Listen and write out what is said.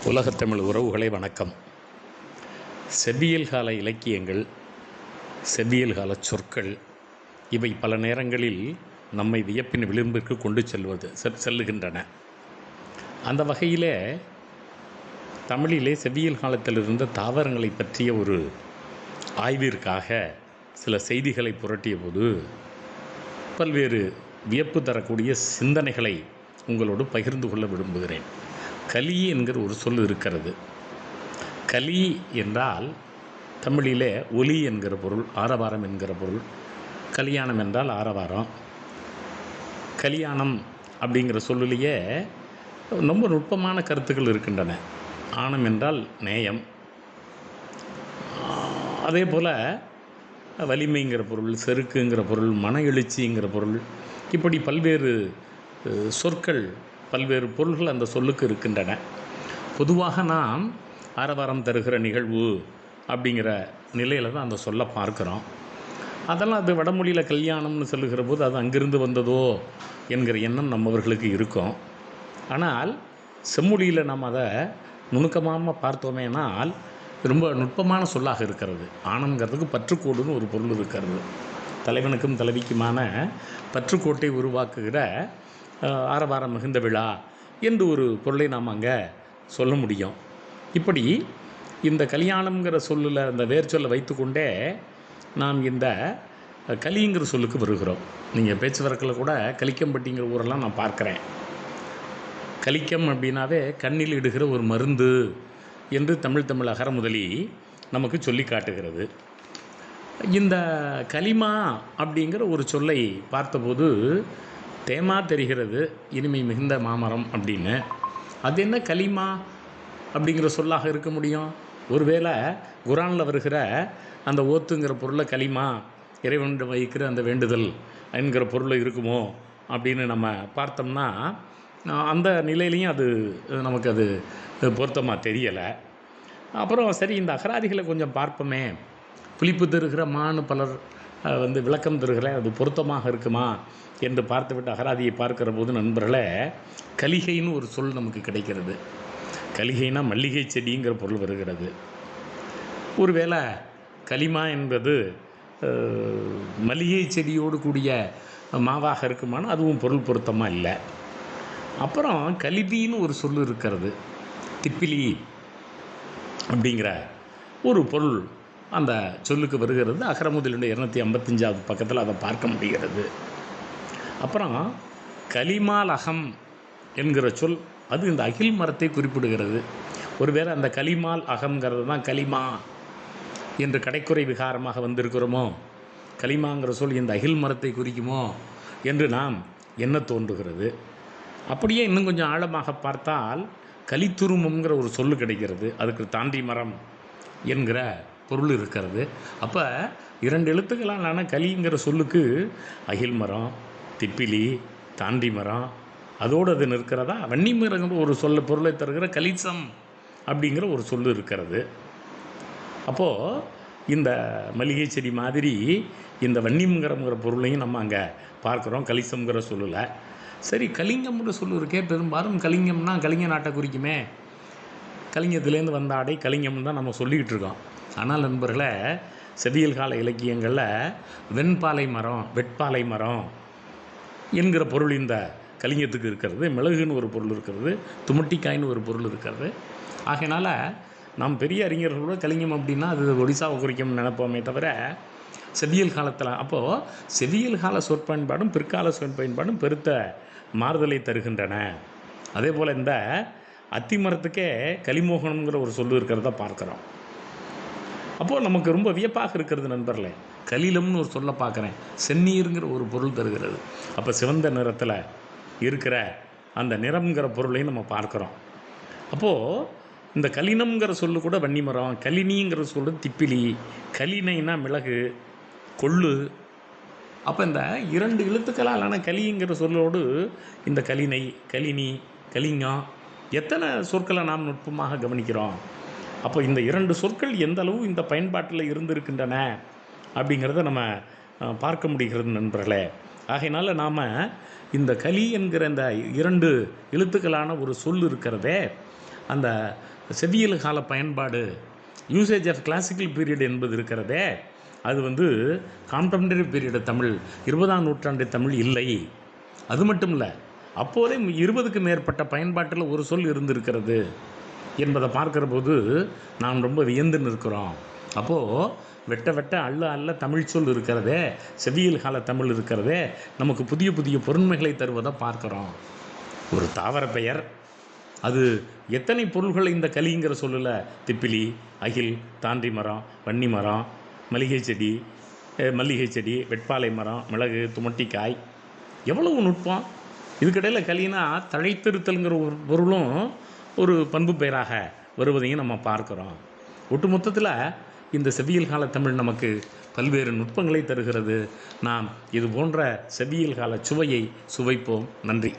உலகத்தமிழ் உறவுகளை வணக்கம். செவ்வியல் கால இலக்கியங்கள், செவ்வியல் கால சொற்கள் இவை பல நேரங்களில் நம்மை வியப்பின் விளிம்பிற்கு கொண்டு செல்லுகின்றன. அந்த வகையிலே தமிழிலே செவ்வியல் காலத்தில் இருந்த தாவரங்களை பற்றிய ஒரு ஆய்விற்காக சில செய்திகளை புரட்டிய போது பல்வேறு வியப்பு தரக்கூடிய சிந்தனைகளை உங்களோடு பகிர்ந்து கொள்ள விரும்புகிறேன். கலி என்கிற ஒரு சொல் இருக்கிறது. கலி என்றால் தமிழிலே ஒலி என்கிற பொருள், ஆரவாரம் என்கிற பொருள். கல்யாணம் என்றால் ஆரவாரம். கல்யாணம் அப்படிங்கிற சொல்லிலேயே ரொம்ப நுட்பமான கருத்துக்கள் இருக்கின்றன. ஆணம் என்றால் நேயம், அதே போல் வலிமைங்கிற பொருள், செருக்குங்கிற பொருள், மன எழுச்சிங்கிற பொருள், இப்படி பல்வேறு சொற்கள், பல்வேறு பொருள்கள் அந்த சொல்லுக்கு இருக்கின்றன. பொதுவாக நாம் ஆரவாரம் தருகிற நிகழ்வு அப்படிங்கிற நிலையில் தான் அந்த சொல்லை பார்க்குறோம். அதெல்லாம் அது வடமொழியில் கல்யாணம்னு சொல்லுகிற போது அது அங்கிருந்து வந்ததோ என்கிற எண்ணம் நம்மவர்களுக்கு இருக்கும். ஆனால் செம்மொழியில் நாம் அதை நுணுக்கமாக பார்த்தோமேனால் ரொம்ப நுட்பமான சொல்லாக இருக்கிறது. ஆணம்ங்கிறதுக்கு பற்றுக்கோடுன்னு ஒரு பொருள் இருக்கிறது. தலைவனுக்கும் தலைவிக்குமான பற்றுக்கோட்டை உருவாக்குகிற ஆரவாரம் மிகுந்த விழா என்று ஒரு பொருளை நாம் அங்கே சொல்ல முடியும். இப்படி இந்த கல்யாணம்ங்கிற சொல்லில் அந்த வேர் சொல்லை வைத்துக்கொண்டே நாம் இந்த கலிங்கிற சொல்லுக்கு வருகிறோம். நீங்கள் பேச்சு வழக்கில் கூட கலிக்கம்பட்டிங்கிற ஊரெல்லாம் நான் பார்க்குறேன். கலிக்கம் அப்படின்னாவே கண்ணில் இடுகிற ஒரு மருந்து என்று தமிழ் அகரமுதலி நமக்கு சொல்லி காட்டுகிறது. இந்த கலிமா அப்படிங்கிற ஒரு சொல்லை பார்த்தபோது தேமா தெரிகிறது, இனிமை மிகுந்த மாமரம் அப்படின்னு. அது என்ன கலிமா அப்படிங்கிற சொல்லாக இருக்க முடியும்? ஒருவேளை குரானில் வருகிற அந்த ஓத்துங்கிற பொருளை கலிமா, இறைவனிடம் வைக்கிற அந்த வேண்டுதல் என்கிற பொருளை இருக்குமோ அப்படின்னு நம்ம பார்த்தோம்னா அந்த நிலையிலையும் அது நமக்கு அது பொருத்தமாக தெரியலை. அப்புறம் சரி, இந்த அகராதிகளை கொஞ்சம் பார்ப்போமே. புளிப்பு தருகிற மானு பலர் விளக்கம் தருகிற அது பொருத்தமாக இருக்குமா என்று பார்த்துவிட்டு அகராதியை பார்க்கிற போது நண்பர்களே, கலிகைன்னு ஒரு சொல் நமக்கு கிடைக்கிறது. கலிகைனா மல்லிகை செடிங்கிற பொருள் வருகிறது. ஒருவேளை கலிமா என்பது மல்லிகை செடியோடு கூடிய மாவாக இருக்குமானா அதுவும் பொருள் பொருத்தமாக இல்லை. அப்புறம் கலிபின்னு ஒரு சொல் இருக்கிறது. திப்பிலி அப்படிங்கிற ஒரு பொருள் அந்த சொல்லுக்கு வருகிறது. அகரமுதலுடைய 255வது பக்கத்தில் அதை பார்க்க முடிகிறது. அப்புறம் கலிமால் அகம் என்கிற சொல், அது இந்த அகில் மரத்தை குறிப்பிடுகிறது. ஒருவேளை அந்த கலிமால் அகம்ங்கிறது தான் கலிமா என்று கடைக்குறை விகாரமாக வந்திருக்கிறோமோ, கலிமாங்கிற சொல் இந்த அகில் மரத்தை குறிக்குமோ என்று நாம் எண்ண தோன்றுகிறது. அப்படியே இன்னும் கொஞ்சம் ஆழமாக பார்த்தால் கலித்துருமங்கிற ஒரு சொல் கிடைக்கிறது. அதுக்கு தாண்டி மரம் என்கிற பொருள் இருக்கிறது. அப்போ 2 எழுத்துக்களாலான கலிங்கிற சொல்லுக்கு அகில் மரம், திப்பிலி, தாண்டி மரம், அதோடு அது நிற்கிறதா வன்னிமரங்கிற ஒரு பொருளை தருகிற கலிசம் அப்படிங்கிற ஒரு சொல் இருக்கிறது. அப்போது இந்த மல்லிகை செடி மாதிரி இந்த வன்னிமங்கிற பொருளையும் நம்ம அங்கே பார்க்குறோம் கலிசம்ங்கிற சொல்லில். சரி, கலிங்கம்ங்கிற சொல் இருக்கே. பெரும்பாலும் கலிங்கம்னா கலிங்க நாட்டை குறிக்குமே. கலிங்கத்திலேருந்து வந்த ஆடை கலிங்கம்னு தான் நம்ம சொல்லிக்கிட்டு இருக்கோம். ஆனால் நண்பர்களே, செவ்வியல் கால இலக்கியங்களில் வெண்பாலை மரம், வெட்பாலை மரம் என்கிற பொருள் இந்த கலிங்கத்துக்கு இருக்கிறது. மிளகுன்னு ஒரு பொருள் இருக்கிறது, துமட்டிக்காய்னு ஒரு பொருள் இருக்கிறது. ஆகையினால் நாம் பெரிய அறிஞர்களோட கலிங்கம் அப்படின்னா அது ஒடிசாவை குறிக்கும்னு நினைப்போமே தவிர செவ்வியல் காலத்தில் அப்போது செவ்வியல் கால சொற்பயன்பாடும் பிற்கால சொற்பயன்பாடும் பெருத்த மாறுதலை தருகின்றன. அதே போல் இந்த அத்தி மரத்துக்கே கலிமோகனம்ங்கிற ஒரு சொல்லு இருக்கிறத பார்க்குறோம். அப்போது நமக்கு ரொம்ப வியப்பாக இருக்கிறது நண்பர்களே. கலிலம்னு ஒரு சொல்ல பார்க்குறேன். செந்நீருங்கிற ஒரு பொருள் தருகிறது. அப்போ சிவந்த நிறத்தில் இருக்கிற அந்த நிறம்ங்கிற பொருளையும் நம்ம பார்க்குறோம். அப்போது இந்த கலினம்ங்கிற சொல்லு கூட வன்னிமரம், கலினிங்கிற சொல்லு திப்பிலி, கலினைனா மிளகு, கொள்ளு. அப்போ இந்த 2 எழுத்துக்களாலான கலிங்கிற சொல்லோடு இந்த கலினை, கலினி, கலிங்கம், எத்தனை சொற்களை நாம் நுட்பமாக கவனிக்கிறோம். அப்போ இந்த 2 சொற்கள் எந்த அளவு இந்த பயன்பாட்டில் இருந்திருக்கின்றன அப்படிங்கிறத நம்ம பார்க்க முடிகிறது நண்பர்களே. ஆகையினால் நாம் இந்த கலி என்கிற இந்த 2 எழுத்துக்களான ஒரு சொல் இருக்கிறதே, அந்த செவ்வியல் கால பயன்பாடு, யூசேஜ் ஆஃப் கிளாசிக்கல் பீரியட் என்பது இருக்கிறதே, அது வந்து கான்டெம்பரரி பீரியட் தமிழ், 20ஆம் நூற்றாண்டு தமிழ் இல்லை. அது மட்டும் இல்லை, அப்போதே 20க்கு மேற்பட்ட பயன்பாட்டில் ஒரு சொல் இருந்திருக்கிறது என்பதை பார்க்குற போது நாம் ரொம்ப வியந்து நிற்கிறோம். அப்போது வெட்ட வெட்ட அள்ள அள்ள தமிழ் சொல் இருக்கிறதே, செவ்வியல் கால தமிழ் இருக்கிறதே, நமக்கு புதிய புதிய பொருண்மைகளை தருவதை பார்க்குறோம். ஒரு தாவர பெயர், அது எத்தனை பொருள்களை இந்த கலிங்கிற சொல்லில், திப்பிலி, அகில், தாண்டி மரம், வன்னி மரம், மல்லிகை செடி, வெட்பாலை மரம், மிளகு, துமட்டிக்காய், எவ்வளவு நுட்பம். இதுக்கிடையில் கலினா தழைத்திருத்தல்ங்கிற ஒரு பொருளும் ஒரு பண்பு பெயராக வருவதையும் நம்ம பார்க்குறோம். ஒட்டு மொத்தத்தில் இந்த செவ்வியல் கால தமிழ் நமக்கு பல்வேறு நுட்பங்களை தருகிறது. நாம் இது போன்ற செவ்வியல் கால சுவையை சுவைப்போம். நன்றி.